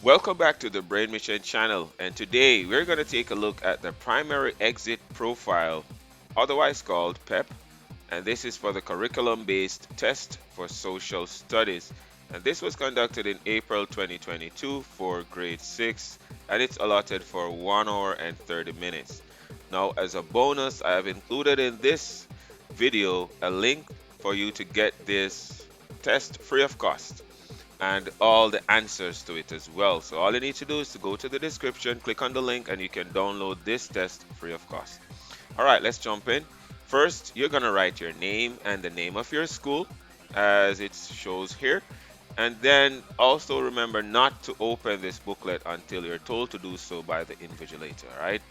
Welcome back to the Brain Mission channel, and today we're going to take a look at the primary exit profile, otherwise called PEP, and this is for the curriculum-based test for social studies. And this was conducted in April 2022 for grade 6, and it's allotted for 1 hour and 30 minutes. Now, as a bonus, I have included in this video a link for you to get this test free of cost and all the answers to it as well. So all you need to do is to go to the description, click on the link, and you can download this test free of cost. All right, let's jump in. First, you're going to write your name and the name of your school as it shows here. And then also remember not to open this booklet until you're told to do so by the invigilator, all right?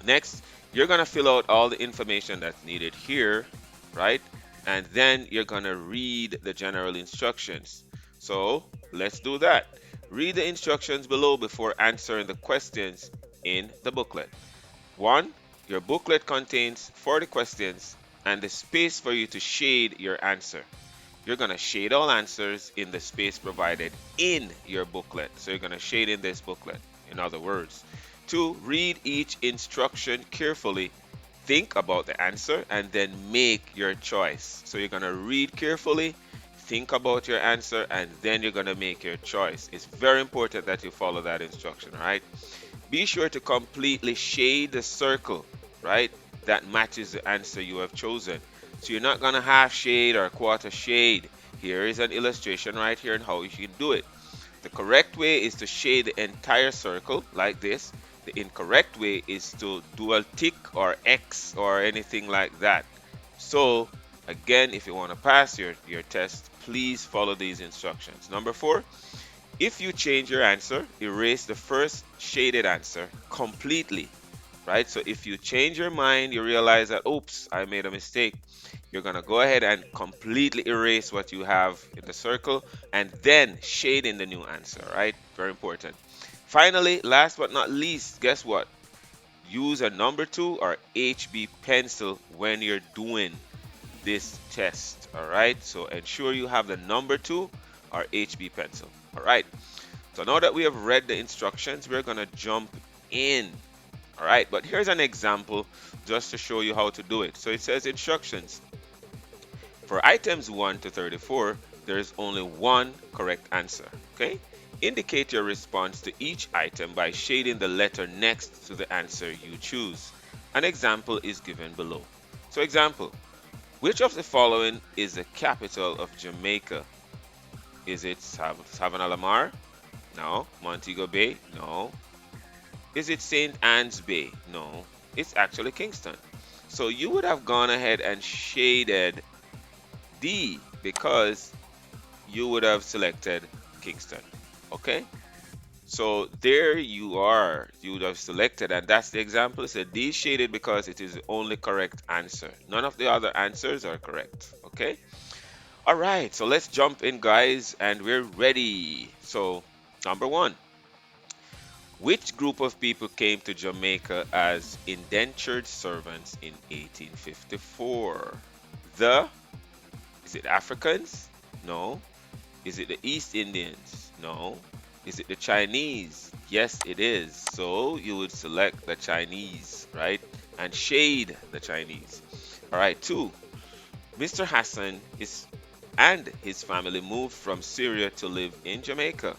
Next, you're going to fill out all the information that's needed here, right? And then you're going to read the general instructions. So let's do that. Read the instructions below before answering the questions in the booklet. 1. Your booklet contains 40 questions and the space for you to shade your answer. You're going to shade all answers in the space provided in your booklet. So you're going to shade in this booklet, in other words. 2. Read each instruction carefully. Think about the answer and then make your choice. So you're going to read carefully, think about your answer, and then you're going to make your choice. It's very important that you follow that instruction, right? Be sure to completely shade the circle, right, that matches the answer you have chosen. So you're not going to half shade or quarter shade. Here is an illustration right here on how you should do it. The correct way is to shade the entire circle like this. The incorrect way is to do a tick or X or anything like that. So again, if you want to pass your test, please follow these instructions. Number 4, if you change your answer, erase the first shaded answer completely, right? So if you change your mind, you realize that, oops, I made a mistake. You're going to go ahead and completely erase what you have in the circle and then shade in the new answer, right? Very important. Finally, last but not least, guess what? Use a number 2 or HB pencil when you're doing this test, all right? So ensure you have the number 2 or HB pencil, all right? So now that we have read the instructions, we're going to jump in. All right, but here's an example just to show you how to do it. So it says instructions. For items 1 to 34, there is only one correct answer. Okay? Indicate your response to each item by shading the letter next to the answer you choose. An example is given below. So example, which of the following is the capital of Jamaica? Is it Savannah Lamar? No. Montego Bay? No. Is it St. Anne's Bay? No, it's actually Kingston. So you would have gone ahead and shaded D because you would have selected Kingston. Okay? So there you are. You would have selected, and that's the example. So D shaded because it is the only correct answer. None of the other answers are correct. Okay? All right, so let's jump in, guys, and we're ready. So, number 1. Which group of people came to Jamaica as indentured servants in 1854? The, is it Africans? No. Is it the East Indians? No. Is it the Chinese? Yes, it is. So you would select the Chinese, right? And shade the Chinese. All right, 2. Mr. Hassan is and his family moved from Syria to live in Jamaica.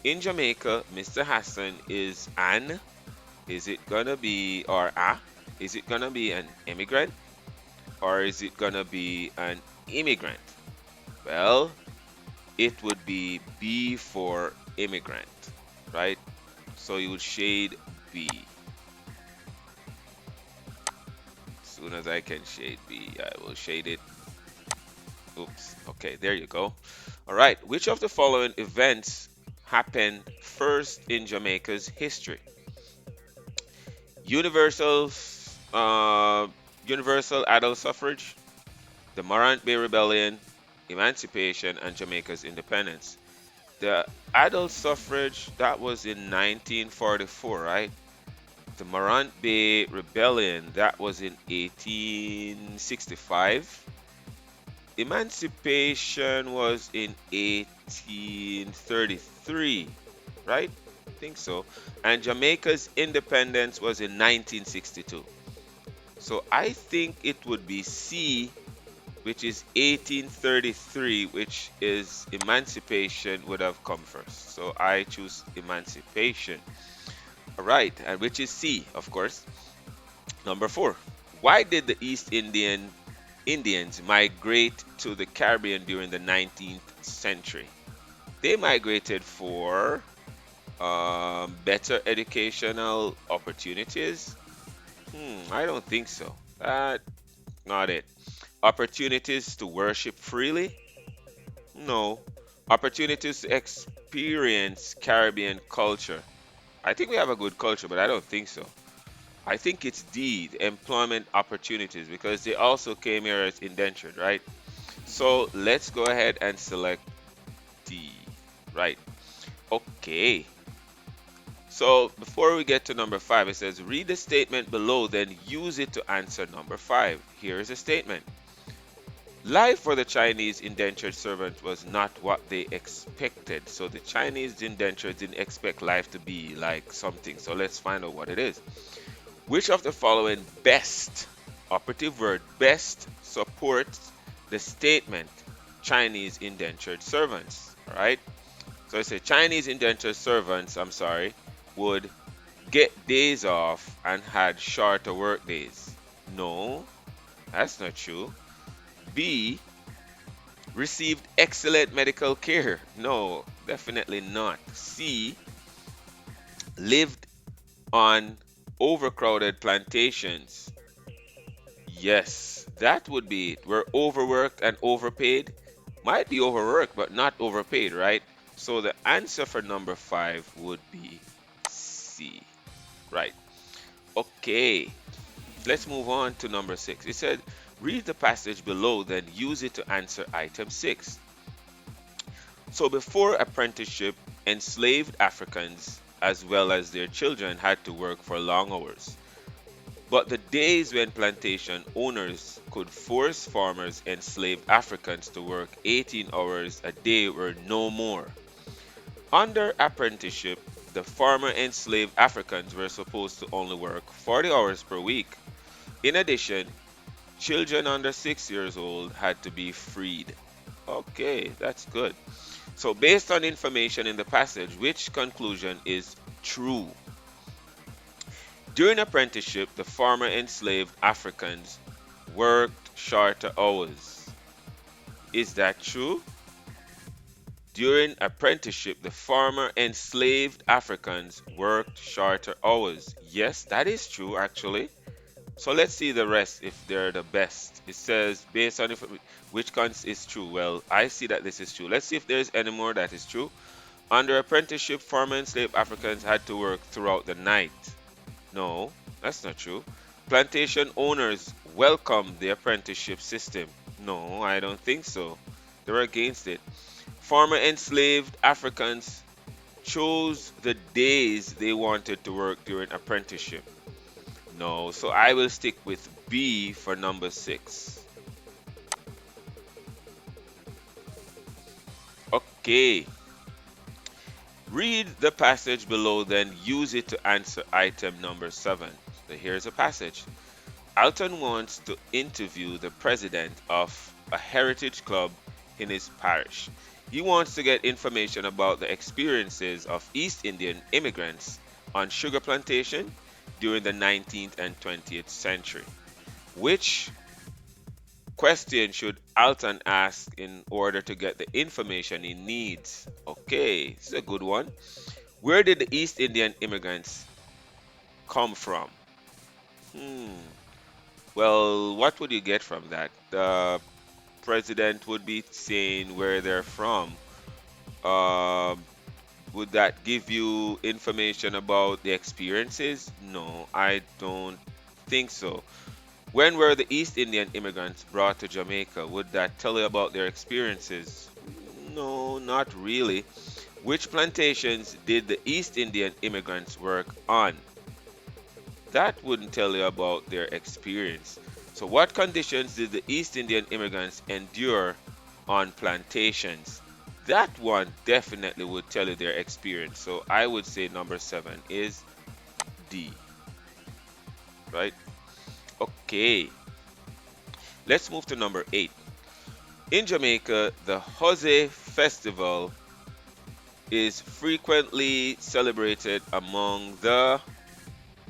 In Jamaica, Mr. Hassan is an, is it gonna be, or a, is it gonna be an immigrant or is it gonna be an immigrant? Well, it would be B for immigrant, right? So you would shade B. As soon as I can shade B, I will shade it. Oops. Okay, there you go. All right. Which of the following events happened first in Jamaica's history? Universal, uh, universal adult suffrage, the Morant Bay Rebellion, emancipation, and Jamaica's independence. The adult suffrage, that was in 1944, right? The Morant Bay Rebellion, that was in 1865. Emancipation was in 1833. right? I think so. And Jamaica's independence was in 1962. So I think it would be C, which is 1833, which is emancipation would have come first. So I choose emancipation. All right, and which is C, of course. Number 4. Why did the East Indians migrate to the Caribbean during the 19th century? They migrated for better educational opportunities. I don't think so. That's not it. Opportunities to worship freely? No. Opportunities to experience Caribbean culture. I think we have a good culture, but I don't think so. I think it's D, the employment opportunities, because they also came here as indentured, right? So let's go ahead and select D. Right. Okay. So before we get to number 5, it says read the statement below, then use it to answer number 5. Here is a statement. Life for the Chinese indentured servant was not what they expected. So the Chinese indentured didn't expect life to be like something. So let's find out what it is. Which of the following best, operative word, best supports the statement Chinese indentured servants? All right. So I say Chinese indentured servants, I'm sorry, would get days off and had shorter work days. No, that's not true. B, received excellent medical care. No, definitely not. C, lived on overcrowded plantations. Yes, that would be it. We're overworked and overpaid. Might be overworked, but not overpaid, right? So the answer for number 5 would be C. Right. Okay. Let's move on to number 6. It said, read the passage below, then use it to answer item 6. So before apprenticeship, enslaved Africans as well as their children had to work for long hours. But the days when plantation owners could force farmers enslaved Africans to work 18 hours a day were no more. Under apprenticeship, the farmer enslaved Africans were supposed to only work 40 hours per week. In addition, children under 6 years old had to be freed. Okay, that's good. So, based on information in the passage, which conclusion is true? During apprenticeship, the farmer enslaved Africans worked shorter hours. Is that true? During apprenticeship, the farmer enslaved Africans worked shorter hours. Yes, that is true actually. So let's see the rest if they're the best. It says based on which cons is true. Well, I see that this is true. Let's see if there's any more that is true. Under apprenticeship, farmer enslaved Africans had to work throughout the night. No, that's not true. Plantation owners welcomed the apprenticeship system. No, I don't think so. They were against it. Former enslaved Africans chose the days they wanted to work during apprenticeship. No, so I will stick with B for number 6. Okay. Read the passage below, then use it to answer item number 7. So here's a passage. Alton wants to interview the president of a heritage club in his parish. He wants to get information about the experiences of East Indian immigrants on sugar plantation during the 19th and 20th century. Which question should Alton ask in order to get the information he needs? Okay, this is a good one. Where did the East Indian immigrants come from? Hmm. Well, what would you get from that? The president would be saying where they're from. Um, would that give you information about the experiences? No, I don't think so. When were the East Indian immigrants brought to Jamaica? Would that tell you about their experiences? No, not really. Which plantations did the East Indian immigrants work on? That wouldn't tell you about their experience. So, what conditions did the East Indian immigrants endure on plantations? that one definitely would tell you their experience. So I would say number 7 is D, right? Okay, let's move to number 8. In Jamaica, the Jose Festival is frequently celebrated among the,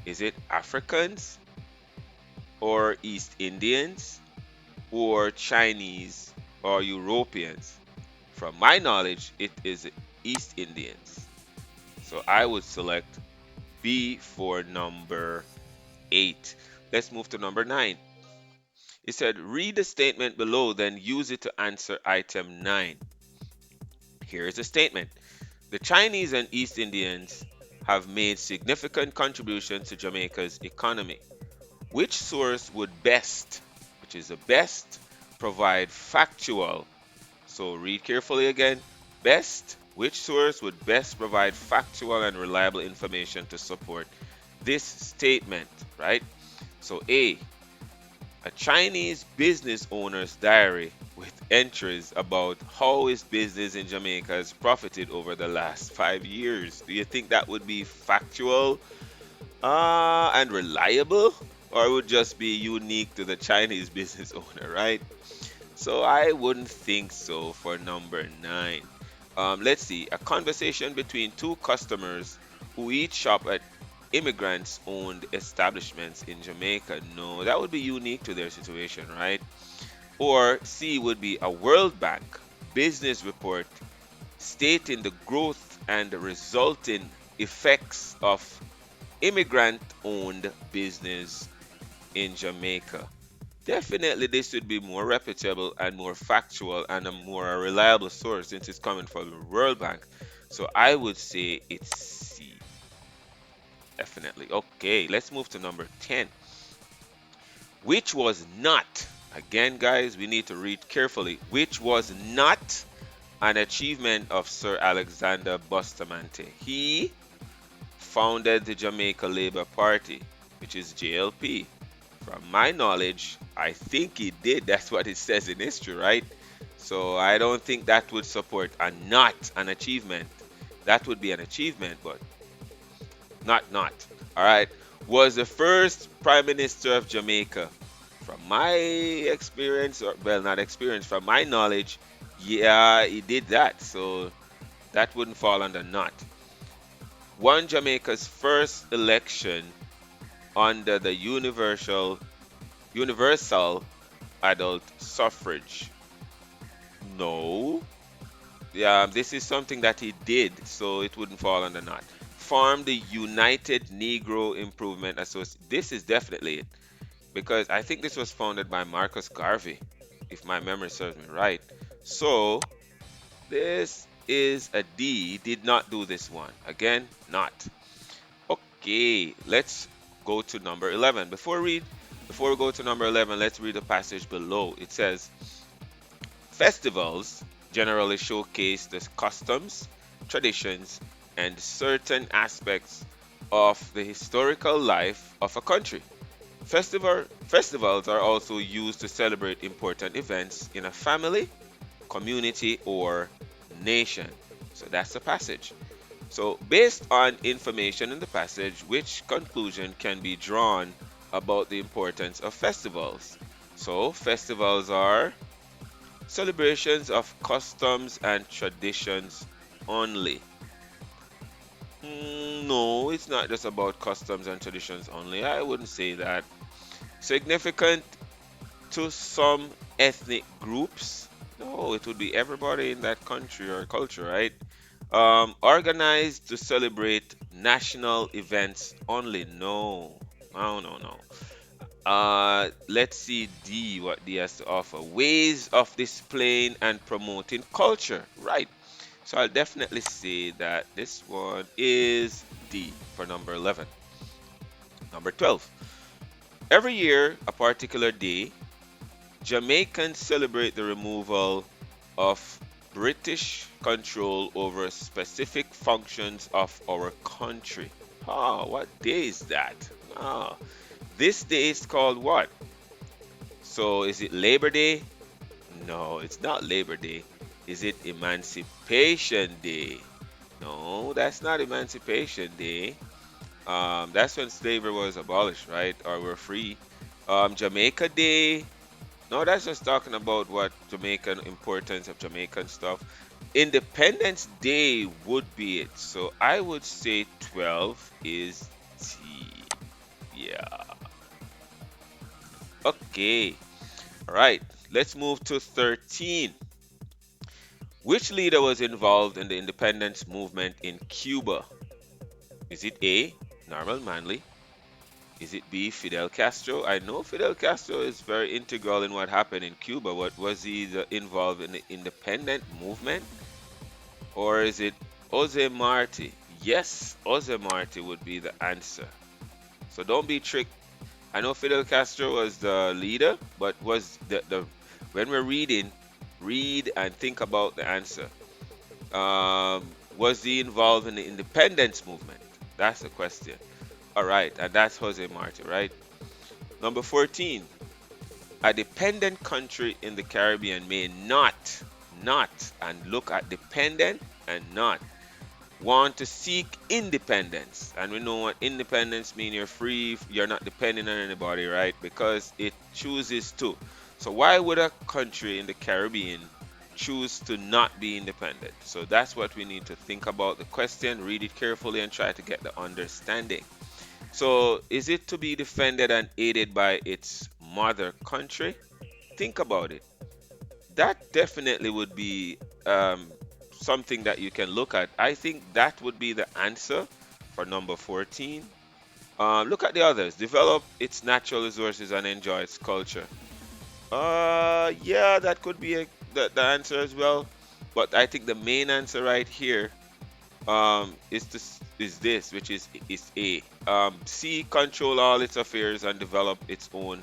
is it Africans or East Indians or Chinese or Europeans? From my knowledge, it is East Indians. So I would select B for number 8. Let's move to number 9. It said, read the statement below, then use it to answer item 9. Here is the statement. The Chinese and East Indians have made significant contributions to Jamaica's economy. Which source would best, which is the best, provide factual? So read carefully again. Best, which source would best provide factual and reliable information to support this statement, right? So A, a Chinese business owner's diary with entries about how his business in Jamaica has profited over the last 5 years. Do you think that would be factual and reliable? Or would just be unique to the Chinese business owner, right? So I wouldn't think so for number 9. Let's see. A conversation between two customers who each shop at immigrants owned establishments in Jamaica. No, that would be unique to their situation, right? Or C would be a World Bank business report stating the growth and the resulting effects of immigrant owned business in Jamaica. Definitely, this would be more reputable and more factual and a more reliable source since it's coming from the World Bank. So I would say it's C. Definitely. Okay, let's move to number 10. Which was not, again, guys, we need to read carefully, which was not an achievement of Sir Alexander Bustamante. He founded the Jamaica Labour Party, which is JLP. From my knowledge, I think he did. That's what it says in history, right? So I don't think that would support a not an achievement. That would be an achievement, but not. All right. Was the first Prime Minister of Jamaica. From my experience, or well, not experience, from my knowledge, yeah, he did that. So that wouldn't fall under not. Won Jamaica's first election under the universal adult suffrage. No. Yeah, this is something that he did, so it wouldn't fall under not. Formed the United Negro Improvement Association. This is definitely it, because I think this was founded by Marcus Garvey, if my memory serves me right. So this is a D. Did not do this one. Again, not. Okay, let's go to number 11. Before we go to number 11, let's read the passage below. It says, festivals generally showcase the customs, traditions, and certain aspects of the historical life of a country. Festivals are also used to celebrate important events in a family, community, or nation. So that's the passage. So, based on information in the passage, which conclusion can be drawn about the importance of festivals? So, festivals are celebrations of customs and traditions only. No, it's not just about customs and traditions only. I wouldn't say that. Significant to some ethnic groups? No, it would be everybody in that country or culture, right? Organized to celebrate national events only? No. No. Let's see D, what D has to offer. Ways of displaying and promoting culture. Right. So I'll definitely say that this one is D for number 11. Number 12. Every year, a particular day, Jamaicans celebrate the removal of British control over specific functions of our country. What day is that? Ah, this day is called what? So is it Labor Day? No, it's not Labor Day. Is it Emancipation Day? No, that's not Emancipation Day. That's when slavery was abolished, right? Or we're free. Jamaica Day. No, that's just talking about what Jamaican importance of Jamaican stuff. Independence Day would be it. So I would say 12 is T. Yeah. Okay. All right. Let's move to 13. Which leader was involved in the independence movement in Cuba? Is it A, Normal Manley? Is it B, Fidel Castro? I know Fidel Castro is very integral in what happened in Cuba, but was he involved in the independent movement? Or is it Jose Marti? Yes, Jose Marti would be the answer. So don't be tricked. I know Fidel Castro was the leader, but was the when we're reading, read and think about the answer. Was he involved in the independence movement? That's the question. All right, and that's Jose Marti, right? Number 14. A dependent country in the Caribbean may not, and look at dependent and not, want to seek independence. And we know what independence means. You're free, you're not dependent on anybody, right? Because it chooses to. So why would a country in the Caribbean choose to not be independent? So that's what we need to think about the question, read it carefully and try to get the understanding. So is it to be defended and aided by its mother country? Think about it. That definitely would be something that you can look at. I think that would be the answer for number 14. Look at the others. Develop its natural resources and enjoy its culture. Yeah, that could be the answer as well. But I think the main answer right here is this, which is A. C, control all its affairs and develop its own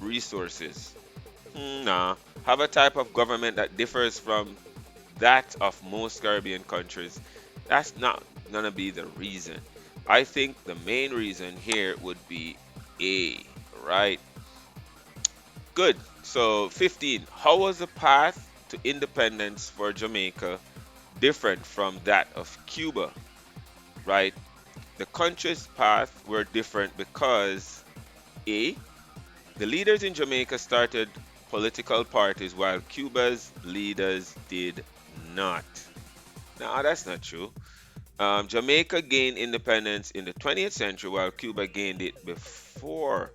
resources. Nah, have a type of government that differs from that of most Caribbean countries. That's not gonna be the reason. I think the main reason here would be A, right? Good. So 15. How was the path to independence for Jamaica different from that of Cuba, right? The country's path were different because A, the leaders in Jamaica started political parties while Cuba's leaders did not. Now, that's not true. Jamaica gained independence in the 20th century while Cuba gained it before.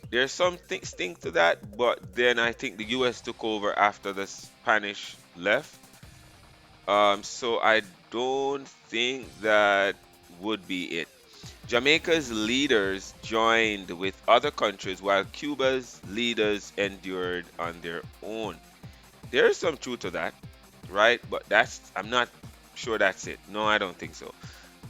There's some things to that, but then I think the US took over after the Spanish left. So I don't think that would be it. Jamaica's leaders joined with other countries while Cuba's leaders endured on their own. There is some truth to that, right? But I'm not sure that's it. No, I don't think so.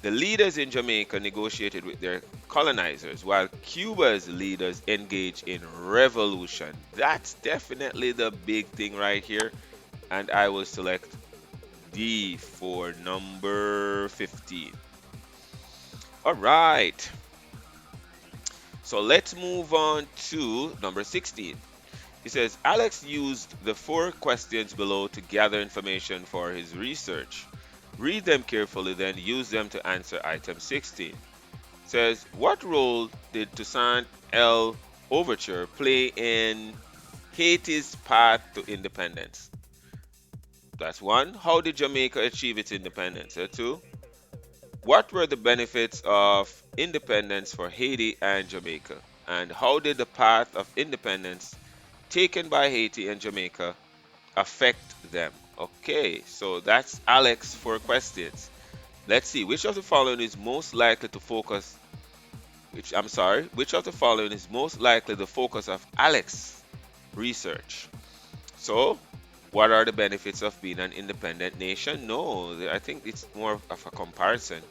The leaders in Jamaica negotiated with their colonizers while Cuba's leaders engaged in revolution. That's definitely the big thing right here. And I will select D for number 15. All right. So let's move on to number 16. It says Alex used the four questions below to gather information for his research. Read them carefully, then use them to answer item 16. It says, what role did Toussaint L. Overture play in Haiti's path to independence? That's one. How did Jamaica achieve its independence? Two. What were the benefits of independence for Haiti and Jamaica? And how did the path of independence taken by Haiti and Jamaica affect them? Okay, so that's Alex for questions. Let's see, which of the following is most likely to focus, which of the following is most likely the focus of Alex research? So, what are the benefits of being an independent nation? No, I think it's more of a comparison.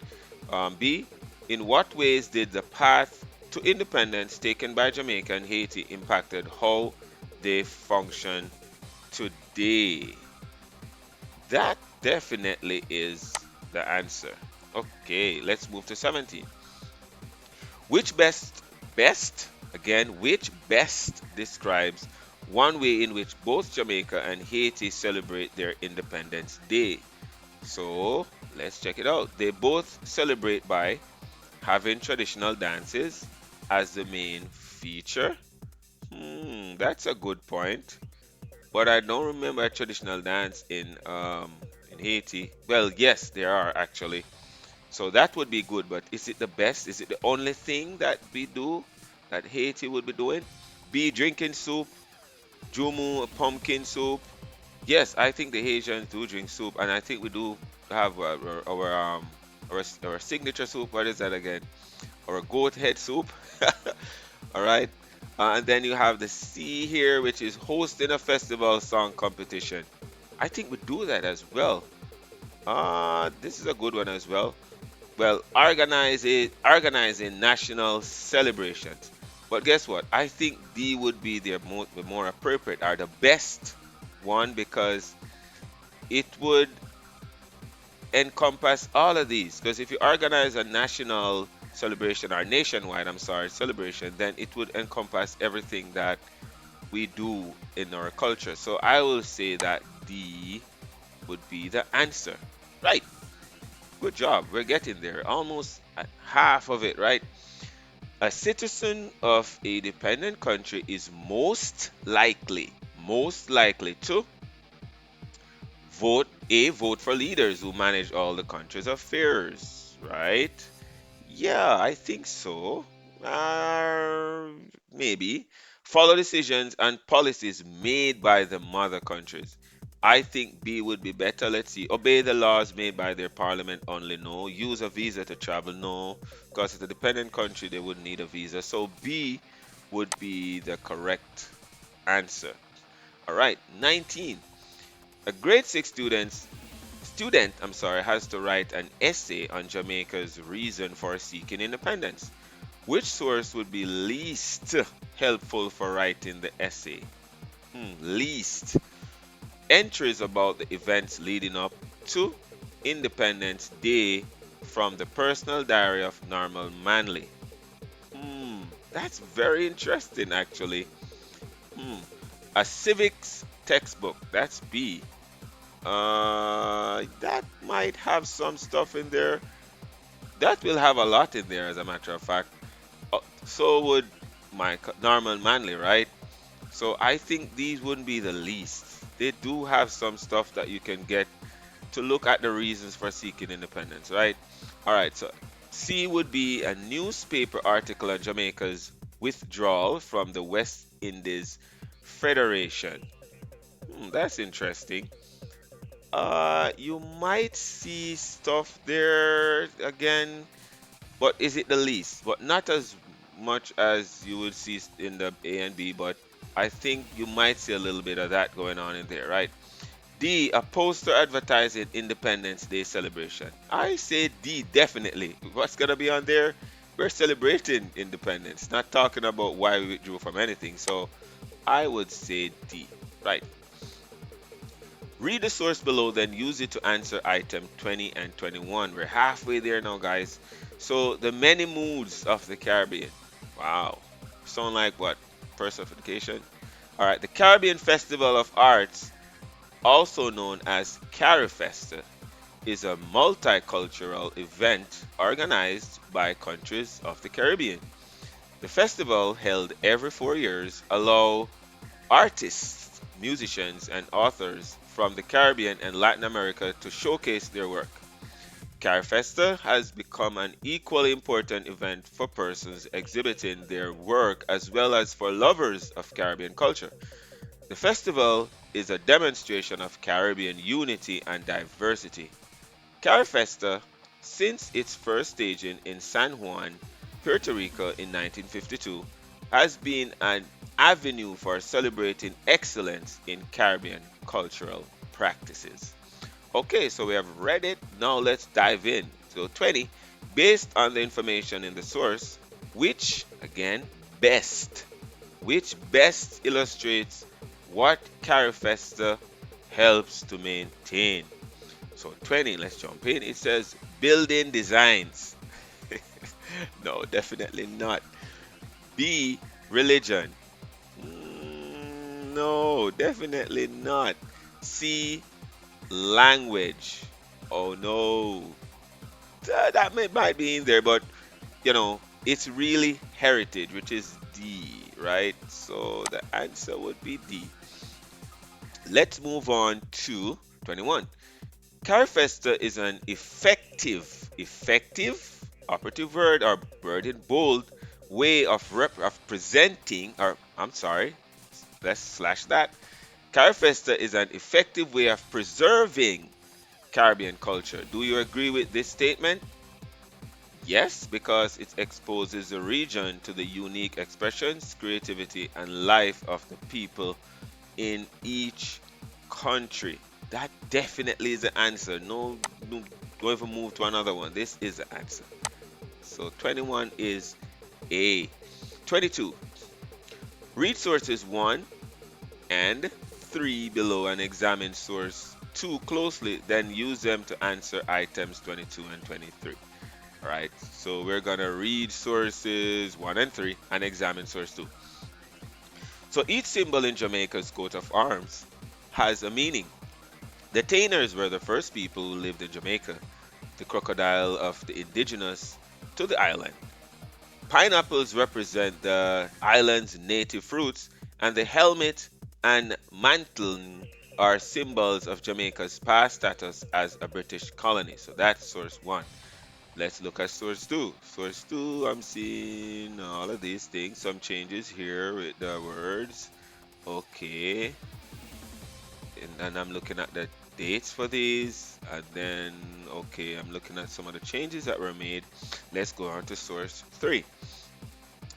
B, in what ways did the path to independence taken by Jamaica and Haiti impacted how they function today? That definitely is the answer. Okay, let's move to 17. Which best describes one way in which both Jamaica and Haiti celebrate their Independence Day. So let's check it out. They both celebrate by having traditional dances as the main feature. That's a good point. But I don't remember a traditional dance in Haiti. Well, yes, there are actually. So that would be good, but is it the best? Is it the only thing that we do that Haiti would be doing? Be drinking soup, Jumu pumpkin soup. Yes, I think the Haitians do drink soup, and I think we do have our signature soup. What is that again? Our goat head soup. All right. And then you have the C here, which is hosting a festival song competition. I think we do that as well. This is a good one as well. Well, organizing national celebrations. But guess what? I think D would be the more appropriate or the best one because it would encompass all of these. Because if you organize a national celebration or nationwide, I'm sorry, celebration, then it would encompass everything that we do in our culture. So I will say that D would be the answer. Right. Good job. We're getting there. Almost at half of it, right? A citizen of a dependent country is most likely to vote for leaders who manage all the country's affairs, right? Yeah, I think so. Maybe. Follow decisions and policies made by the mother countries. I think B would be better. Let's see. Obey the laws made by their parliament only. No. Use a visa to travel. No. Because it's a dependent country, they wouldn't need a visa. So B would be the correct answer. All right. 19. A grade 6 student, I'm sorry, has to write an essay on Jamaica's reason for seeking independence. Which source would be least helpful for writing the essay? Least. Entries about the events leading up to Independence Day from the personal diary of Normal Manley. That's very interesting, actually. Hmm. A civics textbook. That's B. That might have some stuff in there. That will have a lot in there, as a matter of fact. So would my Norman Manley, right? So I think these wouldn't be the least. They do have some stuff that you can get to look at the reasons for seeking independence, right? All right, so C would be a newspaper article on Jamaica's withdrawal from the West Indies Federation. That's interesting. You might see stuff there again, but is it the least? But not as much as you would see in the A and B, but I think you might see a little bit of that going on in there, right? D, a poster advertising Independence Day celebration. I say D, definitely. What's gonna be on there? We're celebrating independence, not talking about why we withdrew from anything. So I would say D. Right. Read the source below, then use it to answer item 20 and 21. We're halfway there now, guys. So, the many moods of the Caribbean. Wow. Sound like what? Personification? All right. The Caribbean Festival of Arts, also known as CariFesta, is a multicultural event organized by countries of the Caribbean. The festival, held every 4 years, allow artists, musicians, and authors from the Caribbean and Latin America to showcase their work. CariFesta has become an equally important event for persons exhibiting their work as well as for lovers of Caribbean culture. The festival is a demonstration of Caribbean unity and diversity. CariFesta, since its first staging in San Juan, Puerto Rico in 1952, has been an avenue for celebrating excellence in Caribbean cultural practices. Okay, so we have read it. Now let's dive in. So 20, based on the information in the source, which again, best, which best illustrates what CariFesta helps to maintain. So 20, let's jump in. It says building designs. No, definitely not. B, religion. No, definitely not. C, language. Oh no. That might be in there, but it's really heritage, which is D, right? So the answer would be D. Let's move on to 21. Carfesta is an effective operative word or word in bold way of presenting, or I'm sorry, let's slash that. Carfesta is an effective way of preserving Caribbean culture. Do you agree with this statement? Yes, because it exposes the region to the unique expressions, creativity, and life of the people in each country. That definitely is the answer. No, no, don't even move to another one. This is the answer. So 21 is A. 22. Read sources 1 and 3 below and examine source 2 closely, then use them to answer items 22 and 23. All right, so we're gonna read sources 1 and 3 and examine source 2. So each symbol in Jamaica's coat of arms has a meaning. The Tainers were the first people who lived in Jamaica, the crocodile of the indigenous to the island. Pineapples represent the island's native fruits, and the helmet and mantling are symbols of Jamaica's past status as a British colony. So that's source 1. Let's look at source 2. Source 2, I'm seeing all of these things, some changes here with the words. Okay, and I'm looking at the dates for these, and then okay, I'm looking at some of the changes that were made. Let's go on to source 3.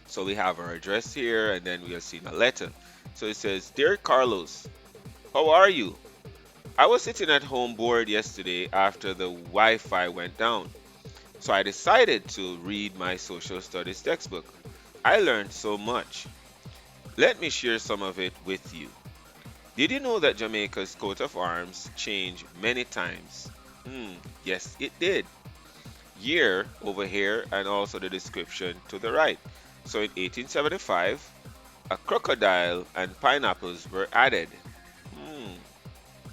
So we have our address here, and then we have seen a letter. So it says, "Dear Carlos, how are you? I was sitting at home bored yesterday after the Wi-Fi went down. So I decided to read my social studies textbook. I learned so much. Let me share some of it with you. Did you know that Jamaica's coat of arms changed many times? Yes, it did. Year over here, and also the description to the right. So in 1875, a crocodile and pineapples were added. Hmm,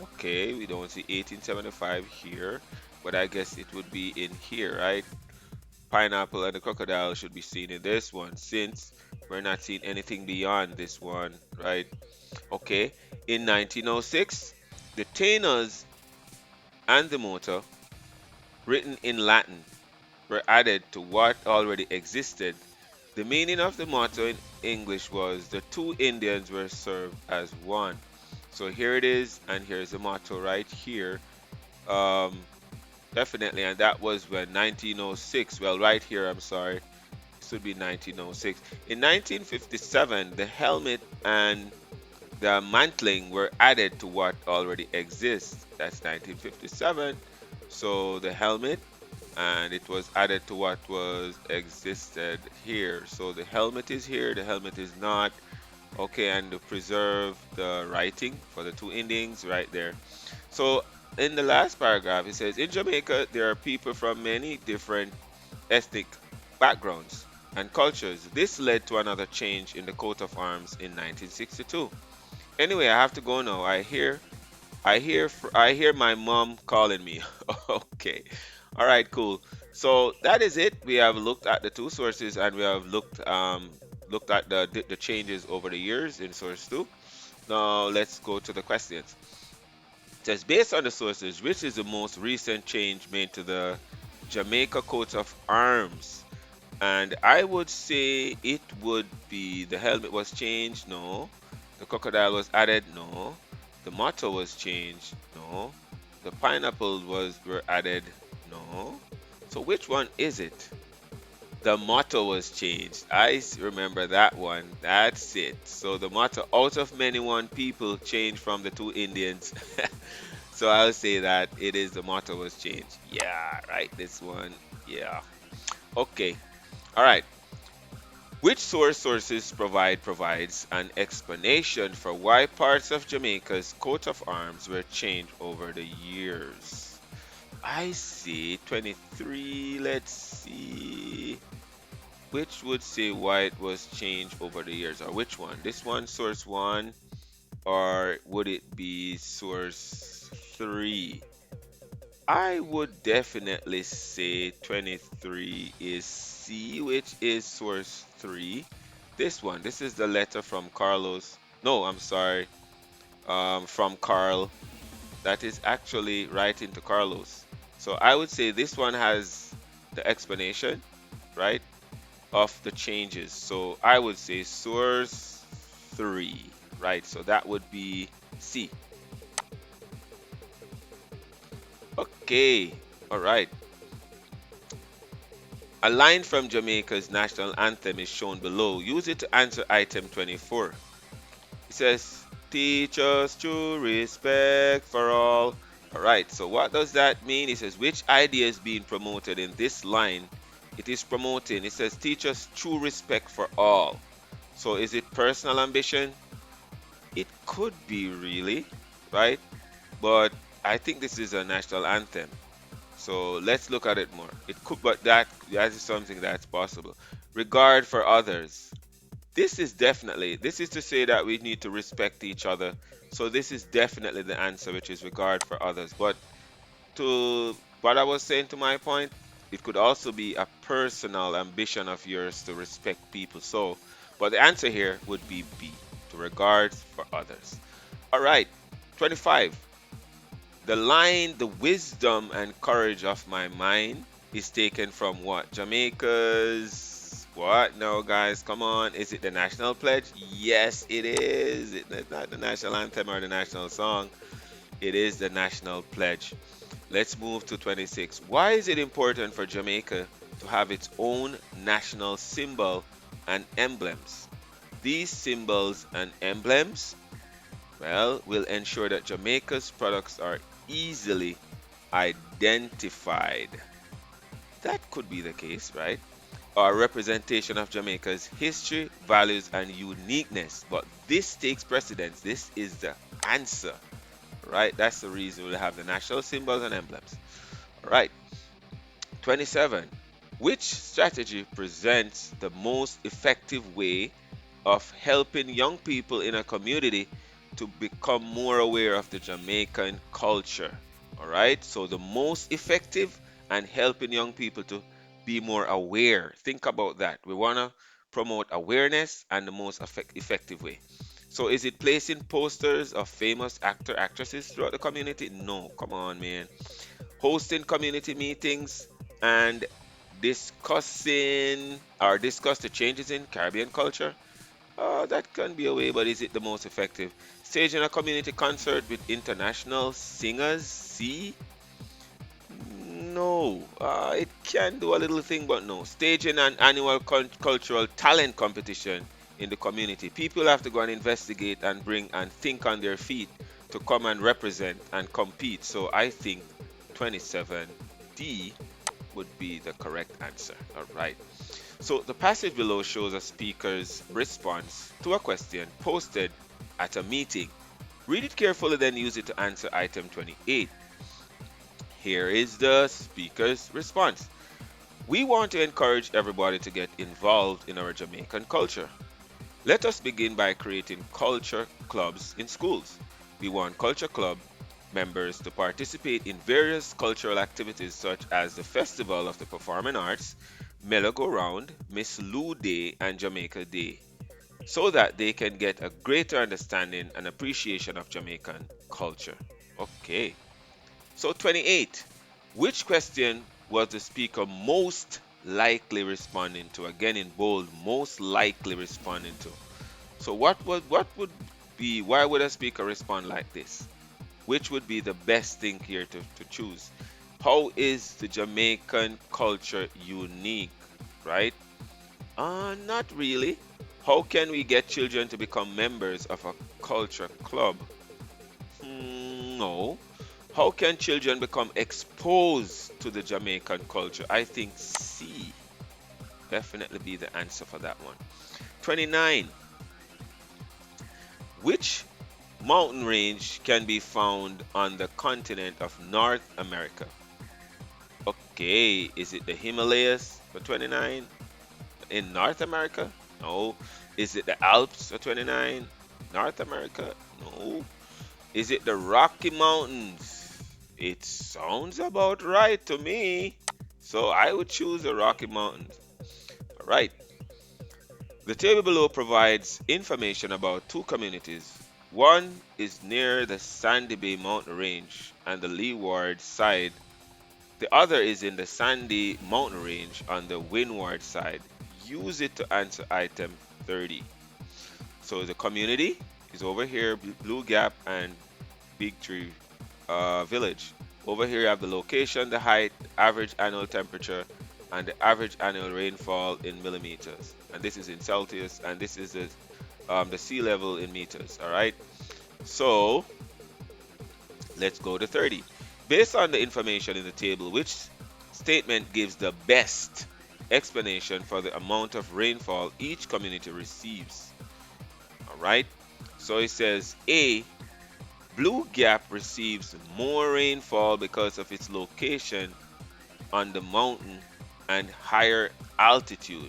okay, we don't see 1875 here, but I guess it would be in here, right? Pineapple and the crocodile should be seen in this one since we're not seeing anything beyond this one, right? Okay, in 1906, the Tainers and the motto, written in Latin, were added to what already existed. The meaning of the motto in English was the two Indians were served as one. So here it is, and here's the motto right here. Um, Definitely, and that was when 1906. Well, right here, I'm sorry. This would be 1906. In 1957, the helmet and the mantling were added to what already exists. That's 1957. So the helmet and it was added to what was existed here. So the helmet is here, the helmet is not. Okay, and to preserve the writing for the two endings right there. So in the last paragraph, it says in Jamaica there are people from many different ethnic backgrounds and cultures. This led to another change in the coat of arms in 1962. Anyway, I have to go now. I hear my mom calling me. Okay. All right, cool. So that is it. We have looked at the two sources and we have looked at the changes over the years in source 2. Now let's go to the questions. It says based on the sources, which is the most recent change made to the Jamaica coat of arms? And I would say it would be the helmet was changed, no. The crocodile was added, no. The motto was changed, no. The pineapple were added, no. So which one is it? The motto was changed. Remember that one. That's it. So the motto, out of many one people, changed from the two Indians. So I'll say that it is the motto was changed. Yeah, right. This one. Yeah. Okay. All right. Which sources provides an explanation for why parts of Jamaica's coat of arms were changed over the years? I see 23. Let's see. Which would say why it was changed over the years, or which one? This one, source one, or would it be source 3? I would definitely say 23 is C, which is source 3. This is the letter from Carlos. No, I'm sorry, from Carl that is actually writing to Carlos. So I would say this one has the explanation, right, of the changes. So I would say source 3, right? So that would be C. Okay, all right. A line from Jamaica's national anthem is shown below. Use it to answer item 24. It says, teach us true respect for all. All right, so what does that mean? It says, which idea is being promoted in this line? It is promoting, it says, teach us true respect for all. So is it personal ambition? It could be really, right? But I think this is a national anthem. So let's look at it more. It could, but that is something that's possible. Regard for others. This is to say that we need to respect each other. So this is definitely the answer, which is regard for others. But to what I was saying to my point, it could also be a personal ambition of yours to respect people. So, but the answer here would be B, to regard for others. All right, 25. The line, the wisdom and courage of my mind is taken from what? Jamaica's what? No, guys, come on. Is it the national pledge? Yes, it is. It's not the national anthem or the national song. It is the national pledge. Let's move to 26. Why is it important for Jamaica to have its own national symbol and emblems? These symbols and emblems, well, will ensure that Jamaica's products are easily identified. That could be the case, right? Or a representation of Jamaica's history, values, and uniqueness. But this takes precedence. This is the answer, right? That's the reason we have the national symbols and emblems. All right. 27. Which strategy presents the most effective way of helping young people in a community to become more aware of the Jamaican culture? All right, so the most effective and helping young people to be more aware. Think about that. We want to promote awareness and the most effective way. So, is it placing posters of famous actresses throughout the community? No, come on, man. Hosting community meetings and discuss the changes in Caribbean culture. That can be a way, but is it the most effective? Staging a community concert with international singers? See? No. It can do a little thing, but no. Staging an annual cultural talent competition in the community. People have to go and investigate and bring and think on their feet to come and represent and compete. So I think 27D would be the correct answer. All right. So the passage below shows a speaker's response to a question posted at a meeting. Read it carefully, then use it to answer item 28. Here is the speaker's response. We want to encourage everybody to get involved in our Jamaican culture. Let us begin by creating culture clubs in schools. We want culture club members to participate in various cultural activities such as the Festival of the Performing Arts, Mellow Go Round, Miss Lou Day, and Jamaica Day, so that they can get a greater understanding and appreciation of Jamaican culture. Okay, so 28. Which question was the speaker most likely responding to? Again in bold, most likely responding to. So what would be, why would a speaker respond like this? Which would be the best thing here to choose? How is the Jamaican culture unique, right? Not really. How can we get children to become members of a culture club? No. How can children become exposed to the Jamaican culture? I think C definitely be the answer for that one. 29. Which mountain range can be found on the continent of North America? Okay, is it the Himalayas for 29 in North America? No. Is it the Alps for 29? North America? No. Is it the Rocky Mountains? It sounds about right to me. So I would choose the Rocky Mountains. All right. The table below provides information about two communities. One is near the Sandy Bay mountain range and the leeward side. The other is in the Sandy mountain range on the windward side. Use it to answer item 30. So the community is over here, Blue Gap and Big Tree Village. Over here you have the location, the height, average annual temperature, and the average annual rainfall in millimeters. And this is in Celsius, and this is the sea level in meters. All right. So let's go to 30. Based on the information in the table, which statement gives the best explanation for the amount of rainfall each community receives? All right. So it says A, Blue Gap receives more rainfall because of its location on the mountain and higher altitude.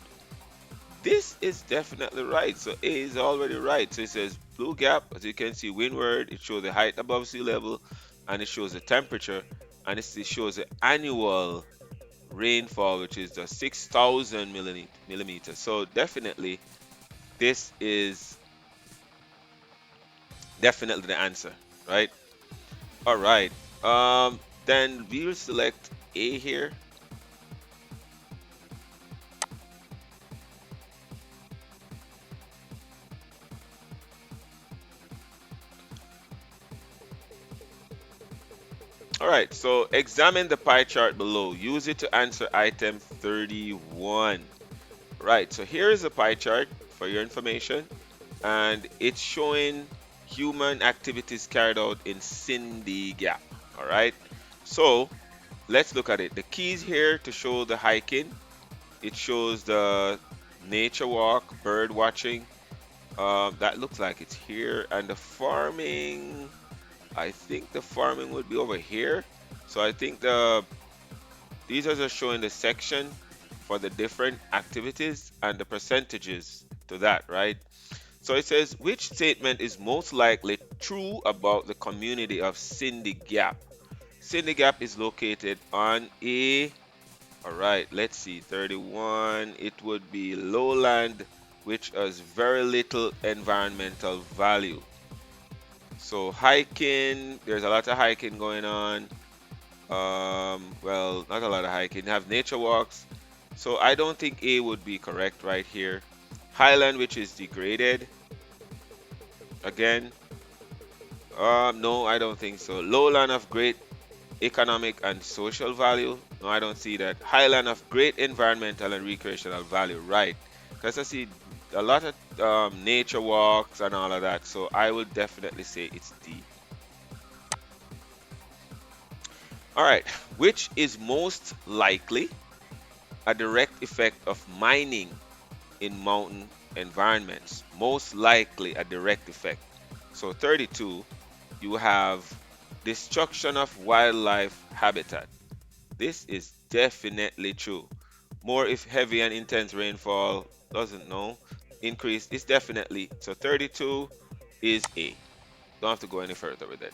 This is definitely right. So A is already right. So it says Blue Gap, as you can see, windward, it shows the height above sea level and it shows the temperature and it shows the annual rainfall, which is the 6,000 millimeters. So definitely, this is definitely the answer, right? All right. Then we will select A here. All right, so examine the pie chart below. Use it to answer item 31. Right, so here is a pie chart for your information, and it's showing human activities carried out in Cindy Gap. All right, so let's look at it. The keys here to show the hiking, it shows the nature walk, bird watching. That looks like it's here, and the farming. I think the farming would be over here. So I think these are just showing the section for the different activities and the percentages to that, right? So it says which statement is most likely true about the community of Cindy Gap? Cindy Gap is located on a, all right, let's see, 31. It would be lowland, which has very little environmental value. So hiking, there's a lot of hiking going on. Well, not a lot of hiking. Have nature walks. So I don't think A would be correct right here. Highland, which is degraded. Again, no, I don't think so. Lowland of great economic and social value. No, I don't see that. Highland of great environmental and recreational value. Right. Because I see a lot of nature walks and all of that. So I would definitely say it's D. All right. Which is most likely a direct effect of mining in mountain environments? Most likely a direct effect. So 32, you have destruction of wildlife habitat. This is definitely true. More if heavy and intense rainfall doesn't know. Increase is definitely, so 32 is A. Don't have to go any further with it.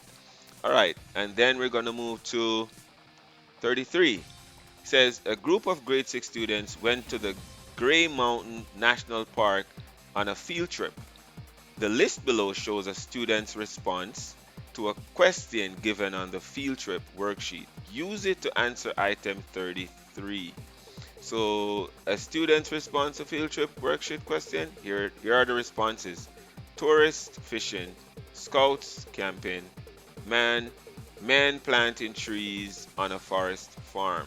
All right, and then we're gonna move to 33. It says a group of grade 6 students went to the Gray Mountain National Park on a field trip. The list below shows a student's response to a question given on the field trip worksheet. Use it to answer item 33. So, a student's response to field trip worksheet question. Here are the responses: tourist fishing, scouts camping, man men planting trees on a forest farm.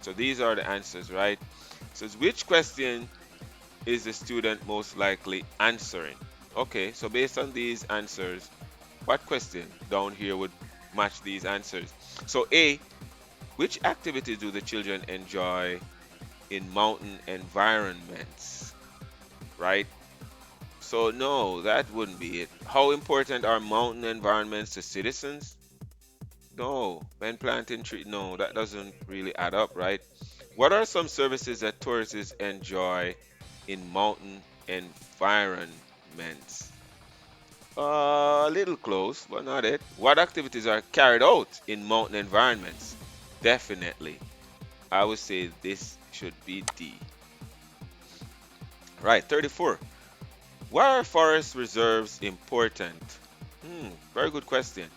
So these are the answers, right? So which question is the student most likely answering? Okay, so based on these answers, what question down here would match these answers? So A, which activities do the children enjoy in mountain environments? Right? So no, that wouldn't be it. How important are mountain environments to citizens? No. When planting tree, no, that doesn't really add up, right? What are some services that tourists enjoy in mountain environments? A little close, but not it. What activities are carried out in mountain environments? Definitely. I would say this should be D. Right, 34. Why are forest reserves important? Very good question.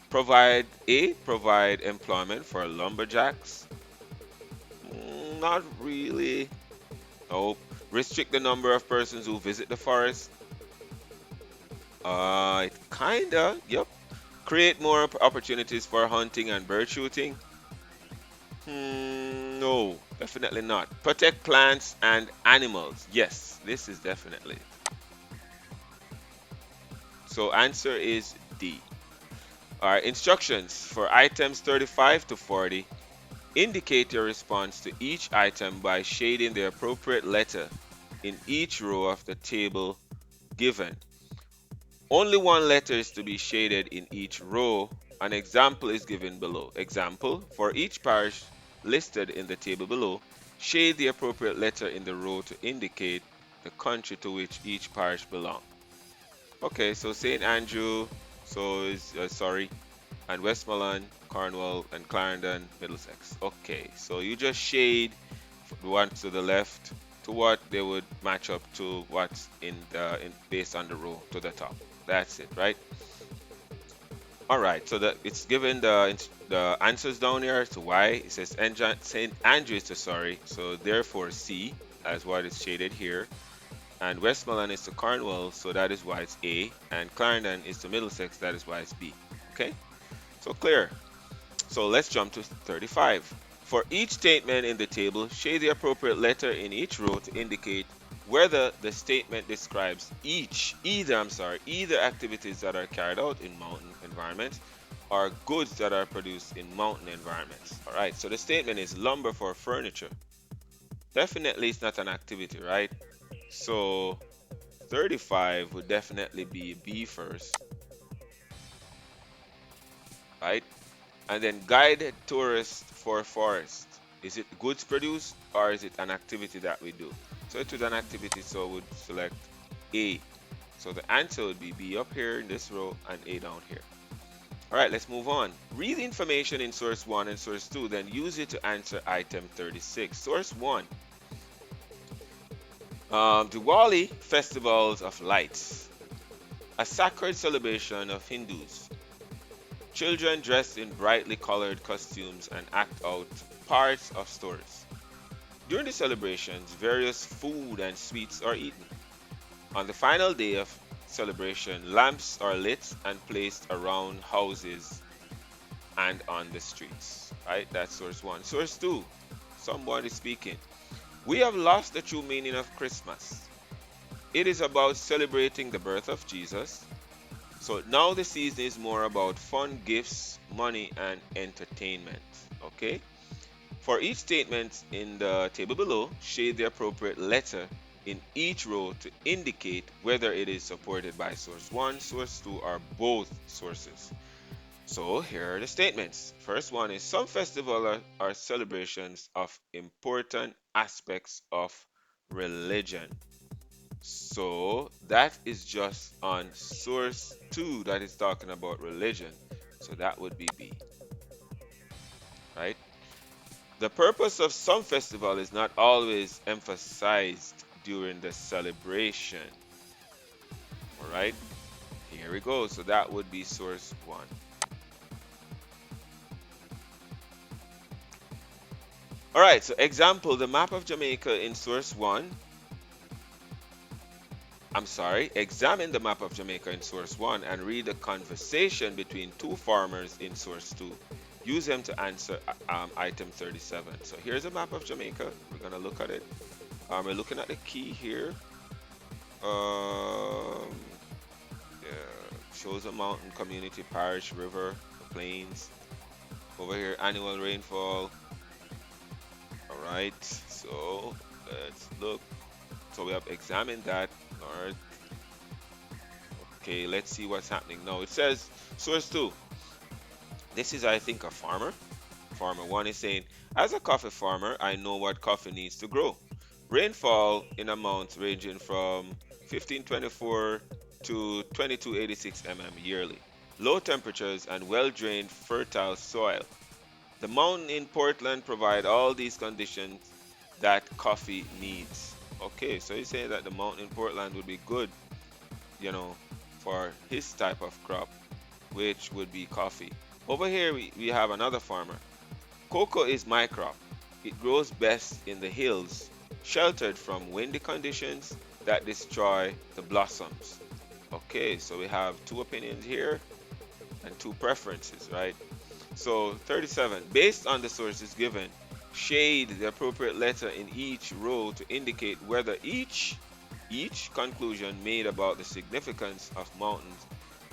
Provide employment for lumberjacks. Not really. Nope. Restrict the number of persons who visit the forest. It kinda. Yep. Create more opportunities for hunting and bird shooting. No, definitely not. Protect plants and animals. Yes, this is definitely. So answer is D. All right, instructions for items 35 to 40. Indicate your response to each item by shading the appropriate letter in each row of the table given. Only one letter is to be shaded in each row. An example is given below. Example, for each parish listed in the table below, shade the appropriate letter in the row to indicate the country to which each parish belongs. Okay, so St. Andrew, so is sorry, and Westmoreland, Cornwall, and Clarendon, Middlesex. Okay, so you just shade the one to the left to what they would match up to what's in based on the row to the top. That's it, right? All right. So that it's given the answers down here to why it says St. Andrews to sorry. So therefore C as what is shaded here, and Westmoreland is to Cornwall, so that is why it's A, and Clarendon is to Middlesex, that is why it's B. Okay. So clear. So let's jump to 35. For each statement in the table, shade the appropriate letter in each row to indicate whether the statement describes either activities that are carried out in mountain environments or goods that are produced in mountain environments. All right, so the statement is lumber for furniture. Definitely it's not an activity, right? So 35 would definitely be B first, right? And then guided tourist for forest. Is it goods produced or is it an activity that we do? So it was an activity, so we would select A. So the answer would be B up here in this row and A down here. All right, let's move on. Read the information in source 1 and source 2, then use it to answer item 36. Source 1. Diwali festivals of lights, a sacred celebration of Hindus. Children dress in brightly colored costumes and act out parts of stories. During the celebrations, various food and sweets are eaten. On the final day of celebration, lamps are lit and placed around houses and on the streets. Right? That's source 1. Source 2. Someone is speaking. We have lost the true meaning of Christmas. It is about celebrating the birth of Jesus. So now the season is more about fun, gifts, money, and entertainment. Okay? For each statement in the table below, shade the appropriate letter in each row to indicate whether it is supported by source 1, source 2, or both sources. So here are the statements. First one is some festivals are celebrations of important aspects of religion. So that is just on source 2 that is talking about religion. So that would be B, right? The purpose of some festival is not always emphasized during the celebration. All right, here we go. So that would be source 1. All right, so example, the map of Jamaica in source 1. I'm sorry, examine the map of Jamaica in source 1 and read the conversation between two farmers in source 2. Use them to answer item 37. So here's a map of Jamaica. We're going to look at it. We're looking at the key here. Um, yeah, shows a mountain, community, parish, river, the plains. Over here, annual rainfall. All right, so let's look. So we have examined that. All right. Okay, let's see what's happening now. It says source 2. This is, I think, a farmer. Farmer 1 is saying, as a coffee farmer, I know what coffee needs to grow. Rainfall in amounts ranging from 1524 to 2286 mm yearly. Low temperatures and well-drained fertile soil. The mountain in Portland provide all these conditions that coffee needs. Okay, so he's saying that the mountain in Portland would be good, you know, for his type of crop, which would be coffee. Over here we have another farmer. Cocoa is my crop. It grows best in the hills, sheltered from windy conditions that destroy the blossoms. Okay, so we have two opinions here and two preferences, right? So 37, based on the sources given, shade the appropriate letter in each row to indicate whether each conclusion made about the significance of mountains,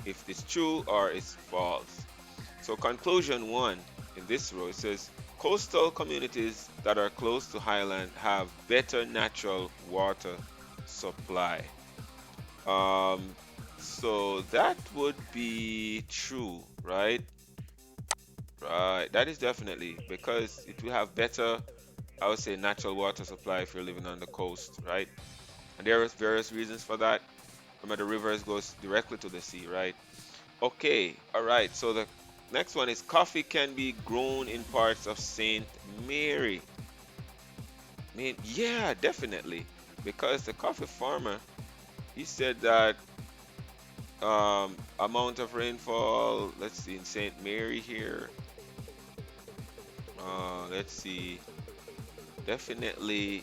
if it's true or it's false. So conclusion 1 in this row, it says coastal communities that are close to highland have better natural water supply. Um, so that would be true, right? Right, that is definitely because it will have better, I would say, natural water supply if you're living on the coast, right? And there are various reasons for that. Remember, the rivers goes directly to the sea, right? Okay, all right. So the next one is coffee can be grown in parts of Saint Mary. I mean, yeah, definitely, because the coffee farmer he said that amount of rainfall. Let's see in Saint Mary here. Let's see. Definitely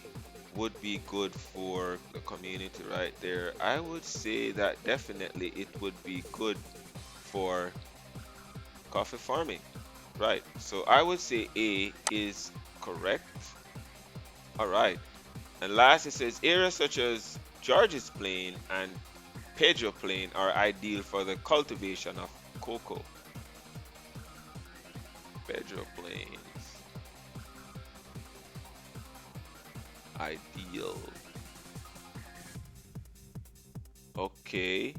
would be good for the community right there. I would say that definitely it would be good for coffee farming. Right. So I would say A is correct. All right. And last it says areas such as George's Plain and Pedro Plain are ideal for the cultivation of cocoa. Pedro Plains, ideal. Okay.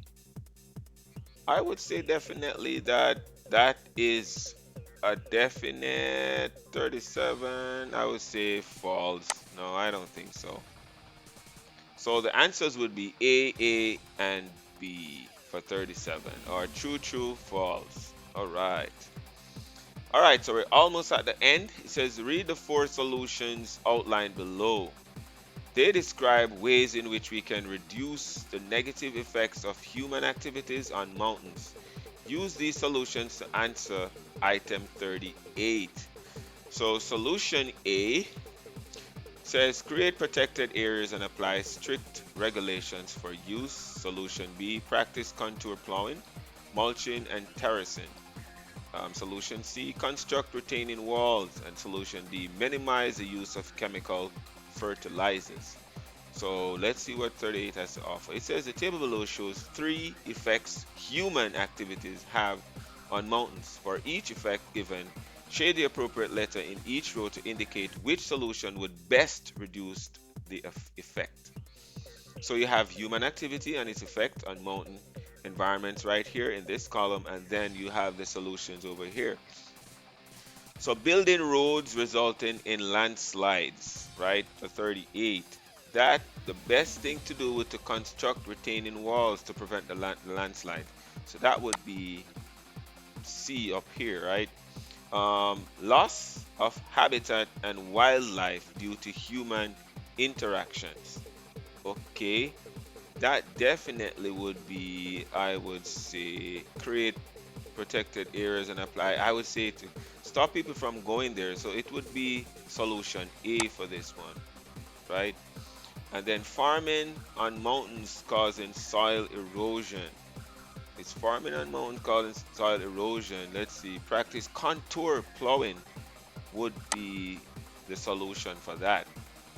I would say definitely that that is a definite 37. I would say false. No, I don't think so. So the answers would be A, and B for 37, or true, true, false. All right. All right, so we're almost at the end. It says read the four solutions outlined below. They describe ways in which we can reduce the negative effects of human activities on mountains. Use these solutions to answer item 38. So solution A says create protected areas and apply strict regulations for use. Solution B, practice contour plowing, mulching, and terracing. Solution C, construct retaining walls. And solution D, minimize the use of chemical fertilizers. So let's see what 38 has to offer. It says the table below shows three effects human activities have on mountains. For each effect given, shade the appropriate letter in each row to indicate which solution would best reduce the effect. So you have human activity and its effect on mountain environments right here in this column, and then you have the solutions over here. So building roads resulting in landslides, right? For 38. That the best thing to do would to construct retaining walls to prevent the landslide. So that would be C up here, right? Loss of habitat and wildlife due to human interactions. Okay, that definitely would be, I would say, create protected areas and apply. I would say to stop people from going there. So it would be solution A for this one, right? And then farming on mountains causing soil erosion. It's farming on mountains causing soil erosion. Let's see, practice contour plowing would be the solution for that.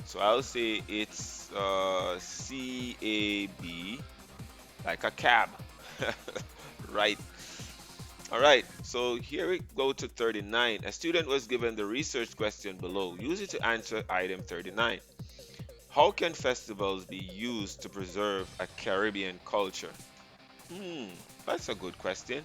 So I'll say it's CAB, like a cab, right? All right, so here we go to 39. A student was given the research question below. Use it to answer item 39. How can festivals be used to preserve a Caribbean culture? Hmm, that's a good question.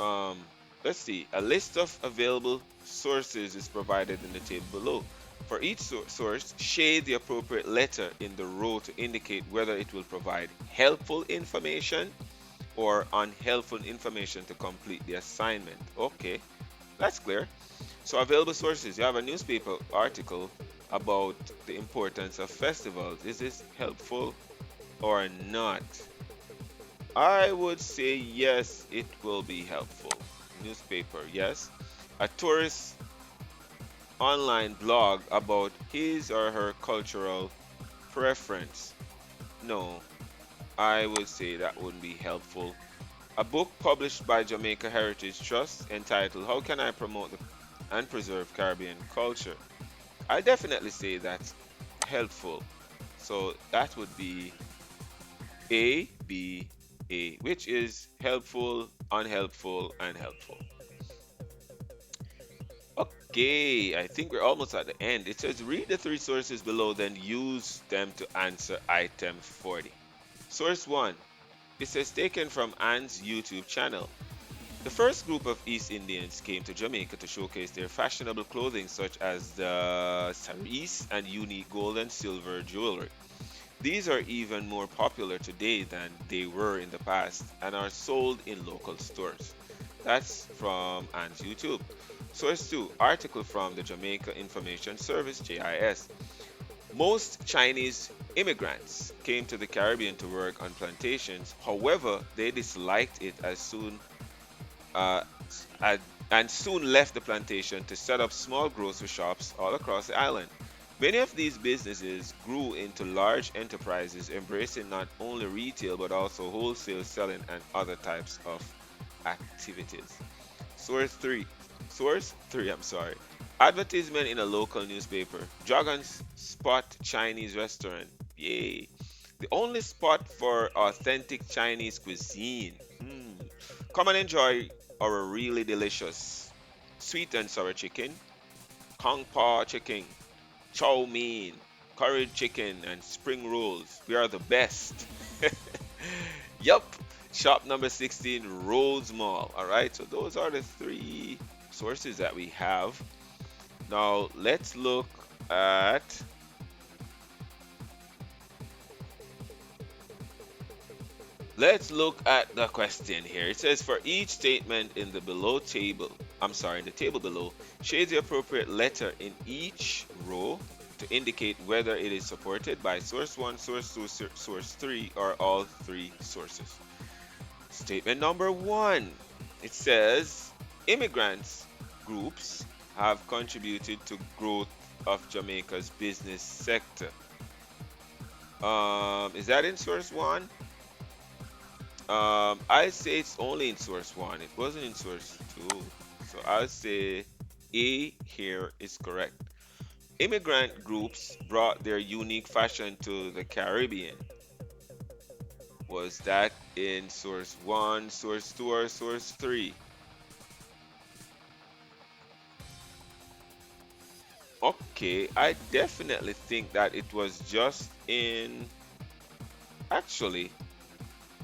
Um, let's see. A list of available sources is provided in the table below. For each source, shade the appropriate letter in the row to indicate whether it will provide helpful information or unhelpful information to complete the assignment. Okay, that's clear. So, available sources, you have a newspaper article about the importance of festivals. Is this helpful or not? I would say yes, it will be helpful. Newspaper, yes. A tourist online blog about his or her cultural preference. No, I would say that wouldn't be helpful. A book published by Jamaica Heritage Trust entitled How Can I Promote and Preserve Caribbean Culture? I definitely say that's helpful. So that would be A, B, A, which is helpful, unhelpful, and helpful. Okay, I think we're almost at the end. It says read the three sources below, then use them to answer item 40. Source 1. It says taken from Anne's YouTube channel. The first group of East Indians came to Jamaica to showcase their fashionable clothing such as the saris and unique gold and silver jewelry. These are even more popular today than they were in the past and are sold in local stores. That's from Anne's YouTube. Source 2, article from the Jamaica Information Service, JIS. Most Chinese immigrants came to the Caribbean to work on plantations. However, they disliked it uh, and soon left the plantation to set up small grocery shops all across the island. Many of these businesses grew into large enterprises, embracing not only retail but also wholesale selling and other types of activities. Source 3. Source 3, I'm sorry. Advertisement in a local newspaper. Dragon's Spot Chinese restaurant. Yay. The only spot for authentic Chinese cuisine. Come and enjoy our really delicious sweet and sour chicken, kung pao chicken, chow mein, curried chicken, and spring rolls. We are the best. Yup. Shop number 16, Rhodes Mall. All right. So those are the three sources that we have. Now at let's look at the question here. It says for each statement in the below table, in the table below, shade the appropriate letter in each row to indicate whether it is supported by source 1, source 2, source 3, or all three sources. Statement number 1. It says immigrants groups have contributed to growth of Jamaica's business sector. Is that in source 1? I say it's only in source 1. It wasn't in source 2. So I'll say A here is correct. Immigrant groups brought their unique fashion to the Caribbean. Was that in source 1, source 2, or source 3? Okay, I definitely think that it was just in. Actually,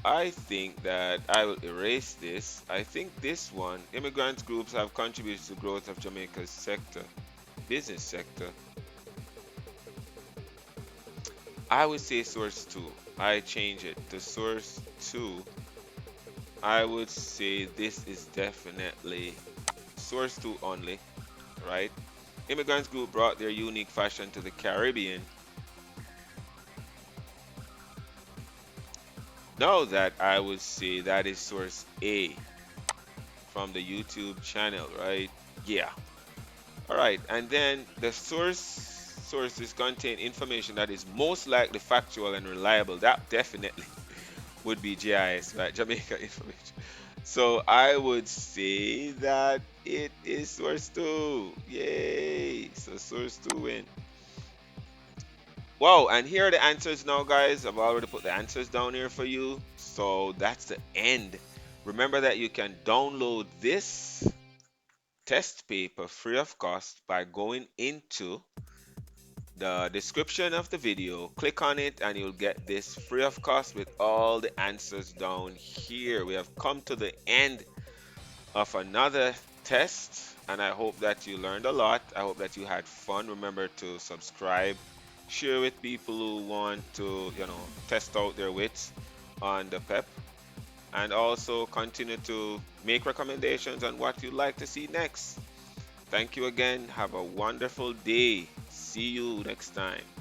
I think that I will erase this. I think this one, immigrant groups have contributed to the growth of Jamaica's business sector. I would say source 2. I change it to source 2. I would say this is definitely source 2 only, right? Immigrants group brought their unique fashion to the Caribbean. Now that I would say that is source A from the YouTube channel, right? Yeah. All right, and then the sources contain information that is most likely factual and reliable. That definitely would be JIS, right? Jamaica Information. So I would say that it is source 2. Yay! So source 2 win. Wow, and here are the answers now, guys. I've already put the answers down here for you. So that's the end. Remember that you can download this test paper free of cost by going into the description of the video. Click on it and you'll get this free of cost with all the answers down here. We have come to the end of another test. and I hope that you learned a lot. I hope that you had fun. Remember to subscribe, share with people who want to, test out their wits on the PEP, and also continue to make recommendations on what you'd like to see next. Thank you again. Have a wonderful day. See you next time.